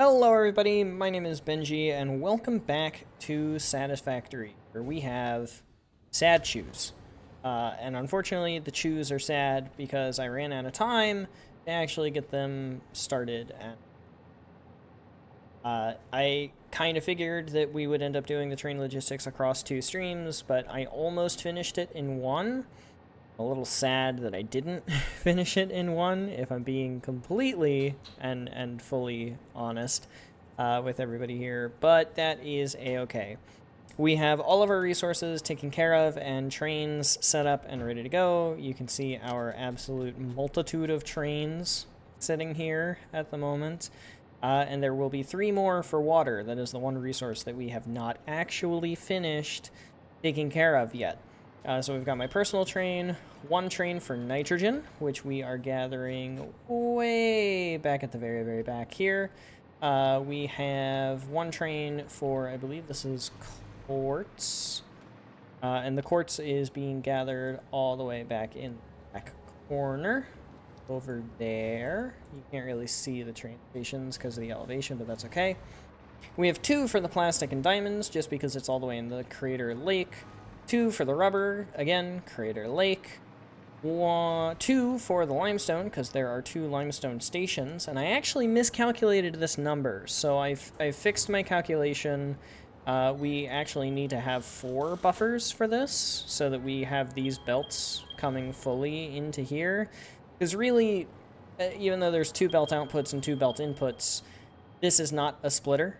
Hello everybody, my name is Benji, and welcome back to Satisfactory, where we have sad Choos. And unfortunately, the Choos are sad because I ran out of time to actually get them started. And I kind of figured that we would end up doing the train logistics across 2 streams, but I almost finished it in one. A little sad that I didn't finish it in one, if I'm being completely and fully honest with everybody here, but that is a-okay. We have all of our resources taken care of and trains set up and ready to go. You can see our absolute multitude of trains sitting here at the moment. And there will be 3 more for water. That is the one resource that we have not actually finished taking care of yet. So we've got my personal train, 1 train for nitrogen, which we are gathering way back at the very, very back here. We have 1 train for, I believe this is quartz. And the quartz is being gathered all the way back in the back corner over there. You can't really see the train stations because of the elevation, but that's okay. We have 2 for the plastic and diamonds, just because it's all the way in the crater lake. 2 for the rubber, again, Crater Lake. 2 for the limestone, because there are 2 limestone stations, and I actually miscalculated this number, so I fixed my calculation. We actually need to have 4 buffers for this, so that we have these belts coming fully into here. Because really, even though there's 2 belt outputs and 2 belt inputs, this is not a splitter,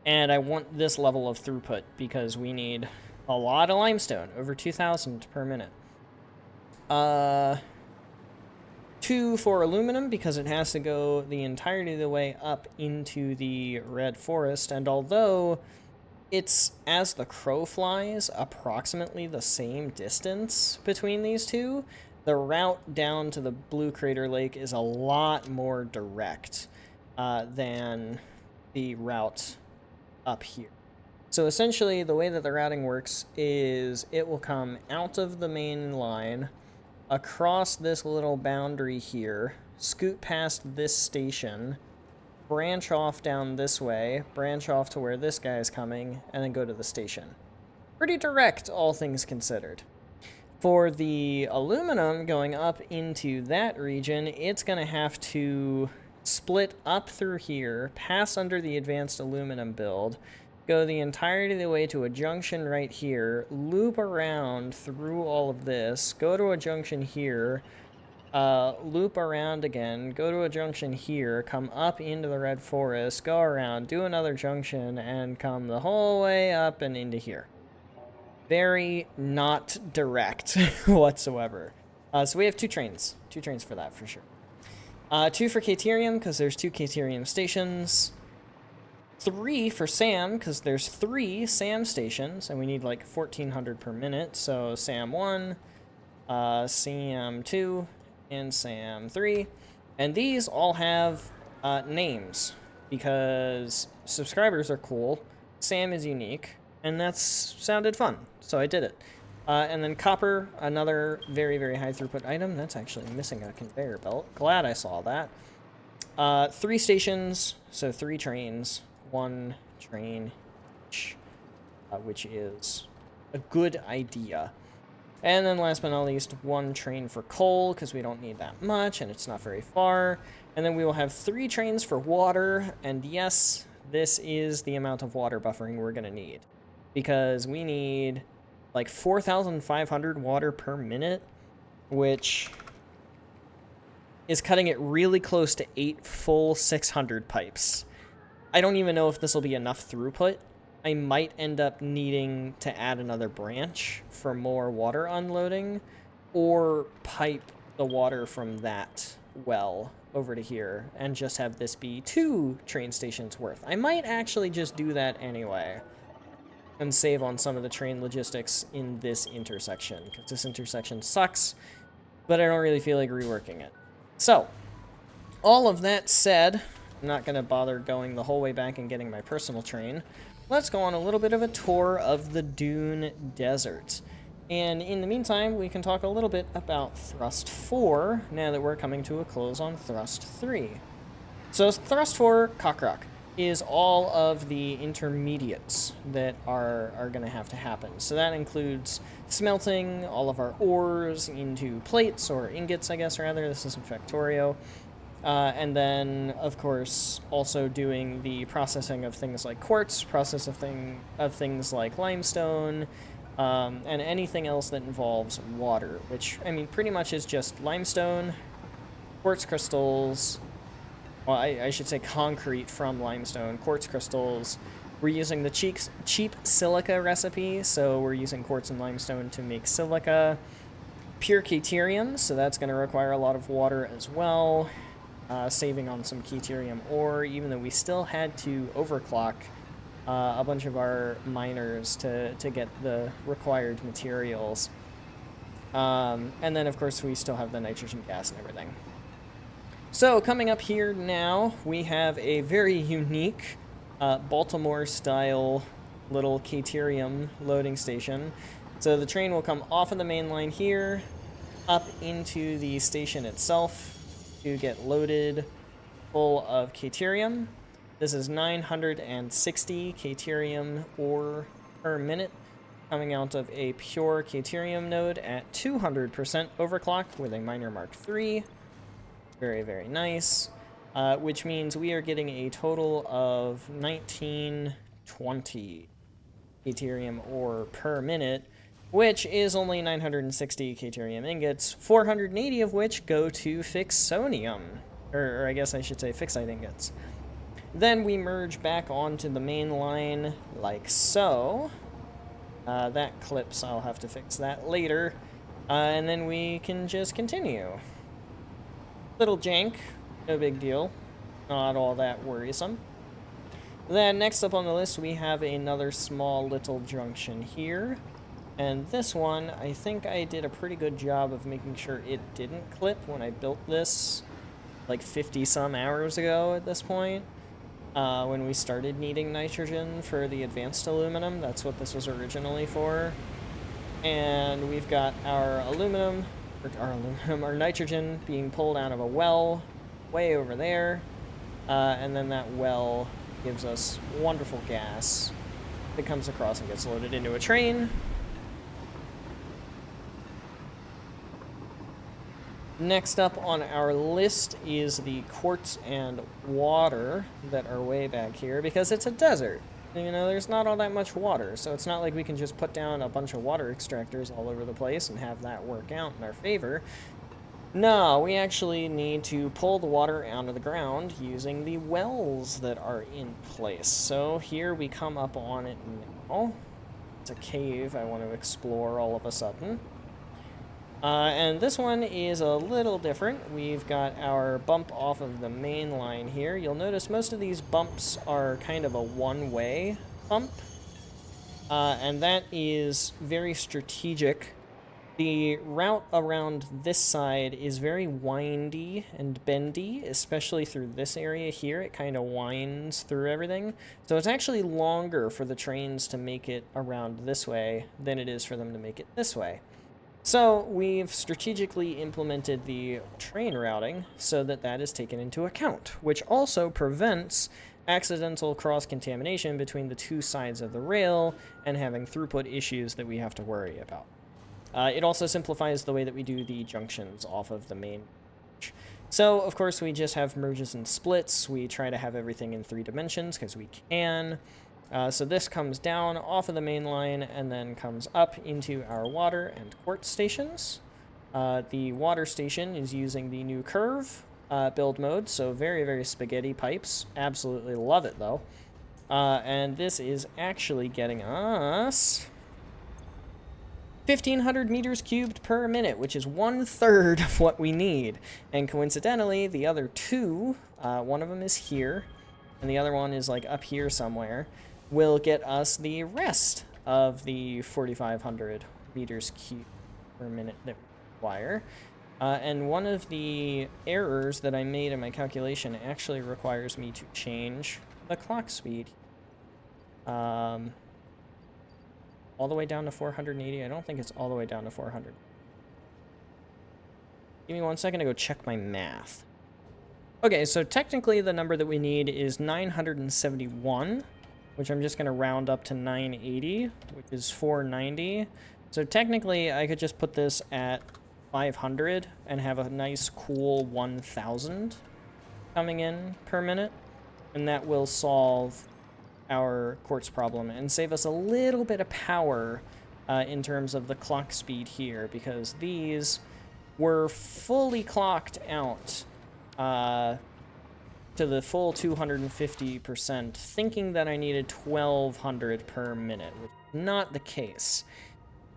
and I want this level of throughput, because we need a lot of limestone, over 2,000 per minute. 2 for aluminum, because it has to go the entirety of the way up into the red forest, and although it's, as the crow flies, approximately the same distance between these 2, the route down to the Blue Crater Lake is a lot more direct than the route up here. So essentially, the way that the routing works is it will come out of the main line, across this little boundary here, scoot past this station, branch off down this way, branch off to where this guy is coming, and then go to the station. Pretty direct, all things considered. For the aluminum going up into that region, it's going to have to split up through here, pass under the advanced aluminum build, go the entirety of the way to a junction right here, loop around through all of this, go to a junction here, loop around again, go to a junction here, come up into the red forest, go around, do another junction, and come the whole way up and into here. Very not direct whatsoever. So we have 2 trains. 2 trains for that, for sure. 2 for Caterium, because there's 2 Caterium stations. 3 for SAM, because there's 3 SAM stations, and we need like 1,400 per minute. So SAM 1, SAM 2, and SAM 3. And these all have names, because subscribers are cool, SAM is unique, and that's sounded fun, so I did it. And then copper, another very, very high throughput item. That's actually missing a conveyor belt. Glad I saw that. 3 stations, so 3 trains. 1 train each, which is a good idea. And then last but not least, 1 train for coal, because we don't need that much, and it's not very far. And then we will have 3 trains for water, and yes, this is the amount of water buffering we're going to need. Because we need like 4,500 water per minute, which is cutting it really close to 8 full 600 pipes. I don't even know if this will be enough throughput. I might end up needing to add another branch for more water unloading, or pipe the water from that well over to here and just have this be 2 train stations worth. I might actually just do that anyway and save on some of the train logistics in this intersection, because this intersection sucks, but I don't really feel like reworking it. So, all of that said, I'm not going to bother going the whole way back and getting my personal train. Let's go on a little bit of a tour of the Dune Desert. And in the meantime, we can talk a little bit about Thrust 4, now that we're coming to a close on Thrust 3. So Thrust 4, Cockrock. is all of the intermediates that are going to have to happen. So that includes smelting all of our ores into plates, or ingots, I guess, rather. This is in Factorio. And then, of course, also doing the processing of things like quartz, of things like limestone, and anything else that involves water, which, I mean, pretty much is just limestone, quartz crystals, well, I should say concrete from limestone, quartz crystals. We're using the cheap silica recipe, so we're using quartz and limestone to make silica. Pure Caterium, so that's going to require a lot of water as well. Saving on some Caterium ore, even though we still had to overclock a bunch of our miners to get the required materials. And then, of course, we still have the nitrogen gas and everything. So, coming up here now, we have a very unique Baltimore-style little Caterium loading station. So the train will come off of the main line here, up into the station itself to get loaded full of Caterium. This is 960 Caterium ore per minute, coming out of a pure Caterium node at 200% overclock with a miner Mark III. Very, very nice. Which means we are getting a total of 1920 Caterium ore per minute, which is only 960 Caterium ingots, 480 of which go to Fixonium. Or I guess I should say Fixite ingots. Then we merge back onto the main line like so. That clips, I'll have to fix that later. And then we can just continue. Little jank, no big deal. Not all that worrisome. Then next up on the list we have another small little junction here. And this one, I think I did a pretty good job of making sure it didn't clip when I built this like 50 some hours ago at this point. When we started needing nitrogen for the advanced aluminum, that's what this was originally for. And we've got our our nitrogen being pulled out of a well way over there. And then that well gives us wonderful gas that comes across and gets loaded into a train. Next up on our list is the quartz and water that are way back here, because it's a desert. You know, there's not all that much water, so it's not like we can just put down a bunch of water extractors all over the place and have that work out in our favor. No, we actually need to pull the water out of the ground using the wells that are in place. So here we come up on it now. It's a cave I want to explore all of a sudden. And this one is a little different. We've got our bump off of the main line here. You'll notice most of these bumps are kind of a one-way bump. And that is very strategic. The route around this side is very windy and bendy, especially through this area here. It kind of winds through everything. So it's actually longer for the trains to make it around this way than it is for them to make it this way. So we've strategically implemented the train routing so that that is taken into account, which also prevents accidental cross-contamination between the two sides of the rail and having throughput issues that we have to worry about. It also simplifies the way that we do the junctions off of the main. So, of course, we just have merges and splits. We try to have everything in 3 dimensions because we can. So this comes down off of the main line and then comes up into our water and quartz stations. The water station is using the new curve build mode, so very, very spaghetti pipes. Absolutely love it, though. And this is actually getting us 1,500 meters cubed per minute, which is 1/3 of what we need. And coincidentally, the other two, one of them is here, and the other one is like up here somewhere, will get us the rest of the 4,500 meters cubed per minute that we require. And one of the errors that I made in my calculation actually requires me to change the clock speed. All the way down to 480. I don't think it's all the way down to 400. Give me 1 second to go check my math. Okay, so technically the number that we need is 971, which I'm just going to round up to 980, which is 490. So technically I could just put this at 500 and have a nice cool 1000 coming in per minute, and that will solve our quartz problem and save us a little bit of power in terms of the clock speed here, because these were fully clocked out to the full 250%, thinking that I needed 1200 per minute, which is not the case.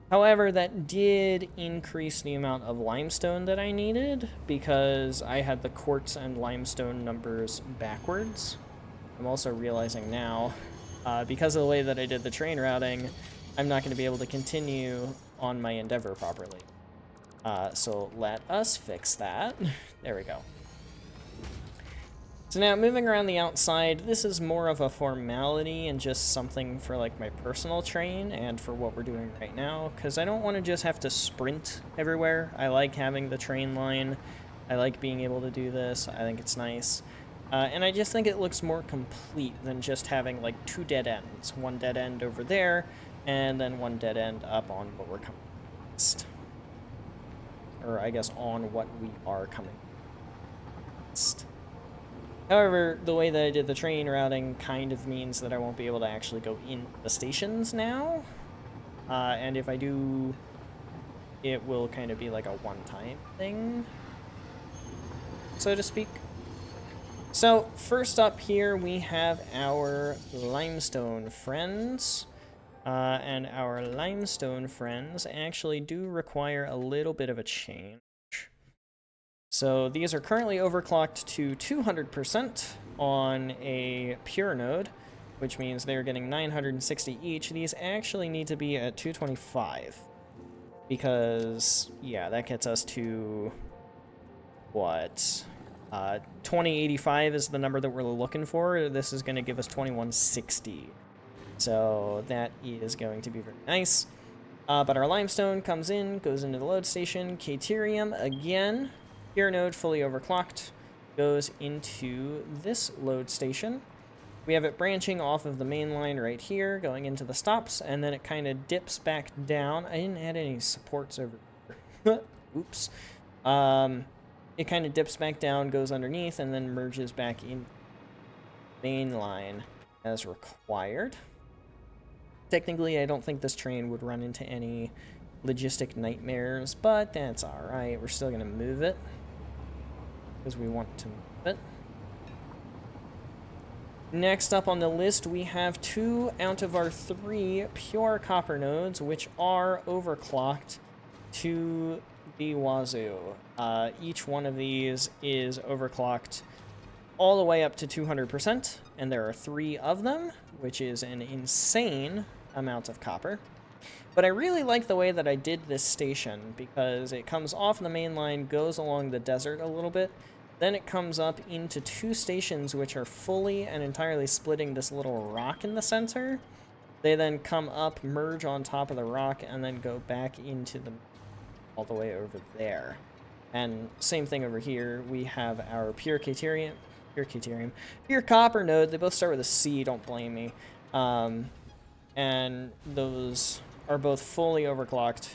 However, that did increase the amount of limestone that I needed, because I had the quartz and limestone numbers backwards. I'm also realizing now, because of the way that I did the train routing, I'm not going to be able to continue on my endeavor properly. So let us fix that. There we go. So now, moving around the outside, this is more of a formality and just something for like my personal train and for what we're doing right now, because I don't want to just have to sprint everywhere. I like having the train line. I like being able to do this. I think it's nice. And I just think it looks more complete than just having like two dead ends. One dead end over there, and then one dead end up on what we're coming next. Or I guess on what we are coming next. However, the way that I did the train routing kind of means that I won't be able to actually go in the stations now. And if I do, it will kind of be like a one-time thing, so to speak. So, first up here, we have our limestone friends. And our limestone friends actually do require a little bit of a change. So these are currently overclocked to 200% on a pure node, which means they're getting 960 each. These actually need to be at 225, because, yeah, that gets us to, what, 2085 is the number that we're looking for. This is going to give us 2160. So that is going to be very nice. But our limestone comes in, goes into the load station. Caterium, again, pure node fully overclocked, goes into this load station. We have it branching off of the main line right here, going into the stops, and then it kind of dips back down. I didn't add any supports over here. Oops. It kind of dips back down, goes underneath, and then merges back in main line as required. Technically, I don't think this train would run into any logistic nightmares, but that's alright. We're still going to move it, because we want to move it. Next up on the list, we have 2 out of our 3 pure copper nodes, which are overclocked to the wazoo. Each one of these is overclocked all the way up to 200%, and there are 3 of them, which is an insane amount of copper. But I really like the way that I did this station, because it comes off the main line, goes along the desert a little bit, then it comes up into 2 stations which are fully and entirely splitting this little rock in the center. They then come up, merge on top of the rock, and then go back into the all the way over there. And same thing over here. We have our pure copper node. They both start with a C, don't blame me. And those are both fully overclocked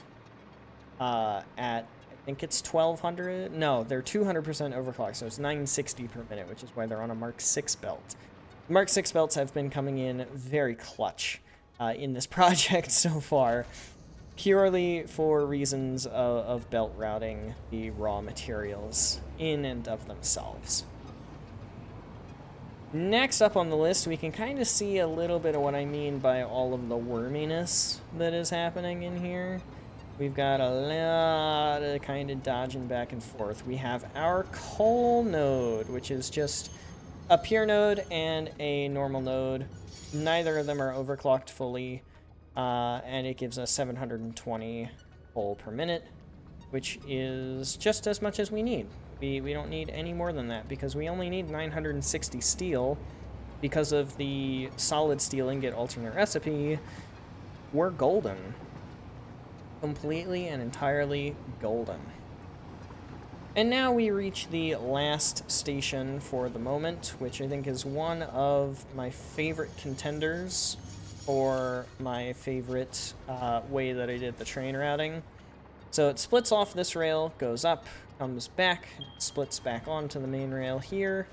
at, I think it's 1200. No, they're 200% overclocked, so it's 960 per minute, which is why they're on a Mark 6 belt. Mark 6 belts have been coming in very clutch in this project so far, purely for reasons of belt routing the raw materials in and of themselves. Next up on the list, we can kind of see a little bit of what I mean by all of the worminess that is happening in here. We've got a lot of kind of dodging back and forth. We have our coal node, which is just a pure node and a normal node. Neither of them are overclocked fully, and it gives us 720 coal per minute, which is just as much as we need. We don't need any more than that, because we only need 960 steel. Because of the solid steel ingot alternate recipe, we're golden. Completely and entirely golden. And now we reach the last station for the moment, which I think is one of my favorite contenders for my favorite way that I did the train routing. So it splits off this rail, goes up, comes back, splits back onto the main rail here.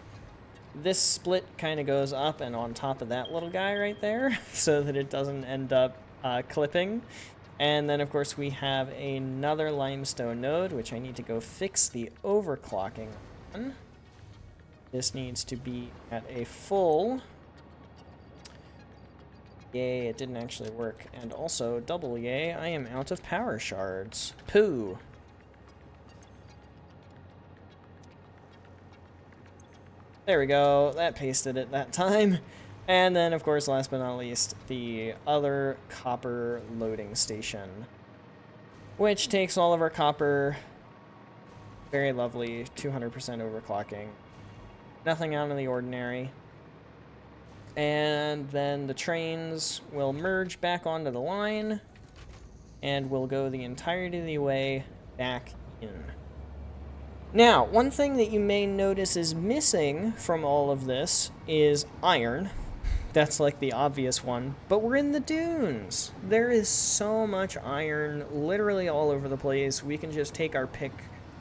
This split kind of goes up and on top of that little guy right there, so that it doesn't end up clipping. And then, of course, we have another limestone node, which I need to go fix the overclocking on. This needs to be at a full. Yay, it didn't actually work. And also, double yay, I am out of power shards. Pooh. There we go. That pasted it that time. And then, of course, last but not least, the other copper loading station, which takes all of our copper. Very lovely, 200% overclocking. Nothing out of the ordinary. And then the trains will merge back onto the line, and we'll go the entirety of the way back in. Now, one thing that you may notice is missing from all of this is iron. That's like the obvious one, but we're in the dunes. There is so much iron literally all over the place. We can just take our pick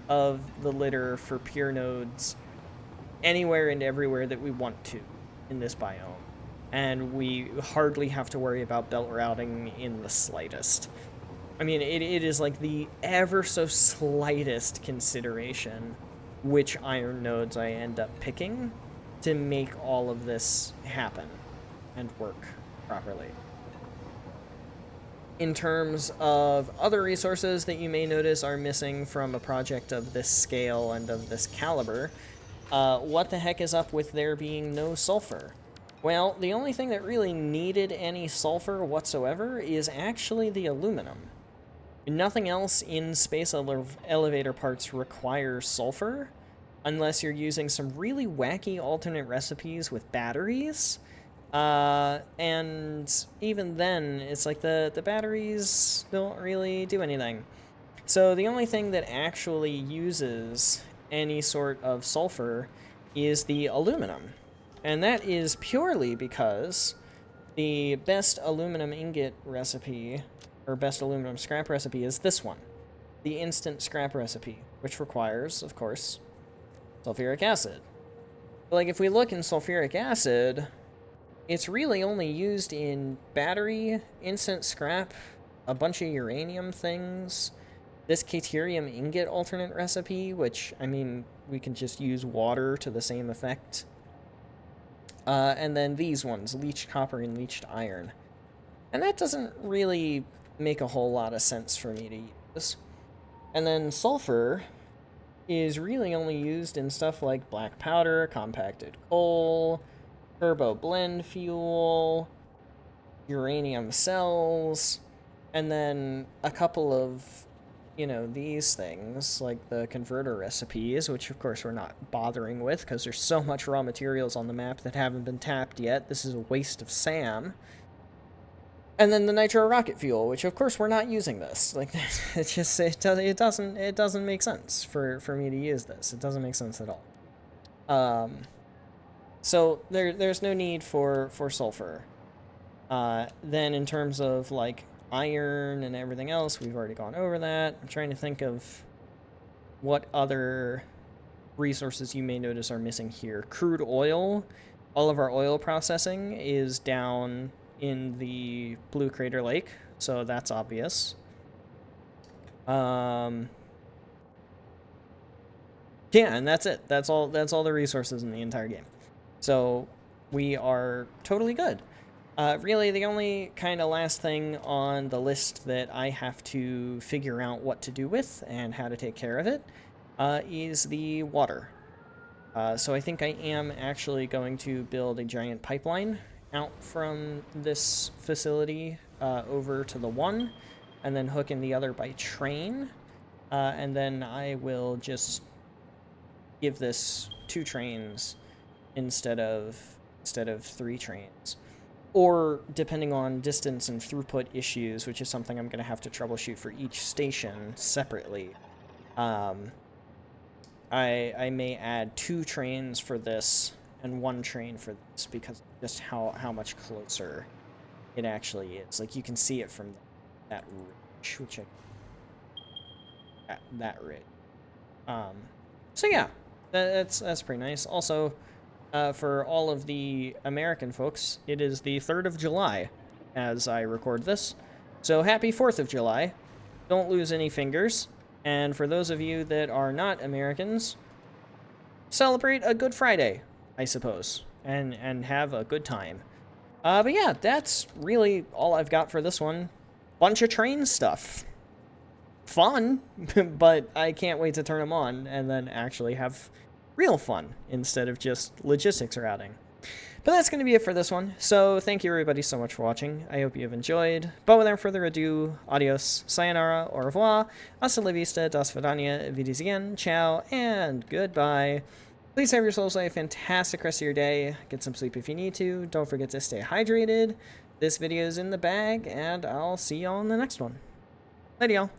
of the litter for pure nodes anywhere and everywhere that we want to in this biome. And we hardly have to worry about belt routing in the slightest. I mean, it is like the ever so slightest consideration which iron nodes I end up picking to make all of this happen and work properly. In terms of other resources that you may notice are missing from a project of this scale and of this caliber, what the heck is up with there being no sulfur? Well, the only thing that really needed any sulfur whatsoever is actually the aluminum. Nothing else in space elevator parts requires sulfur, unless you're using some really wacky alternate recipes with batteries. And even then, it's like the batteries don't really do anything. So the only thing that actually uses any sort of sulfur is the aluminum. And that is purely because the best aluminum ingot recipe, or best aluminum scrap recipe, is this one. The instant scrap recipe, which requires, of course, sulfuric acid. But like, if we look in sulfuric acid, it's really only used in battery, instant scrap, a bunch of uranium things, this caterium ingot alternate recipe, which, I mean, we can just use water to the same effect. And then these ones, leached copper and leached iron. And that doesn't really make a whole lot of sense for me to use. And then sulfur is really only used in stuff like black powder, compacted coal, turbo blend fuel, uranium cells, and then a couple of, you know, these things, like the converter recipes, which of course we're not bothering with because there's so much raw materials on the map that haven't been tapped yet. This is a waste of SAM. And then the nitro rocket fuel, which of course we're not using this. Like, it doesn't make sense for me to use this. It doesn't make sense at all. So there's no need for sulfur. Then in terms of like iron and everything else, we've already gone over that. I'm trying to think of what other resources you may notice are missing here. Crude oil. All of our oil processing is down in the Blue Crater Lake, so that's obvious. Yeah, and that's it. That's all the resources in the entire game. So we are totally good. Really, the only kind of last thing on the list that I have to figure out what to do with and how to take care of it is the water. So I think I am actually going to build a giant pipeline out from this facility over to the one, and then hook in the other by train. And then I will just give this 2 trains instead of 3 trains. Or, depending on distance and throughput issues, which is something I'm going to have to troubleshoot for each station separately, I may add 2 trains for this and 1 train for this because just how much closer it actually is. Like, you can see it from that ridge, which that ridge. So yeah, that's pretty nice. Also, for all of the American folks, it is the 3rd of July as I record this. So happy 4th of July. Don't lose any fingers. And for those of you that are not Americans, celebrate a Good Friday, I suppose, and have a good time. But yeah, that's really all I've got for this one. Bunch of train stuff. Fun, but I can't wait to turn them on and then actually have real fun instead of just logistics routing. But that's going to be it for this one. So thank you everybody so much for watching. I hope you have enjoyed. But without further ado, adios, sayonara, au revoir, hasta la vista, das vidania, vidizien, ciao, and goodbye. Please have yourselves a fantastic rest of your day. Get some sleep if you need to. Don't forget to stay hydrated. This video is in the bag, and I'll see y'all in the next one. Later, y'all.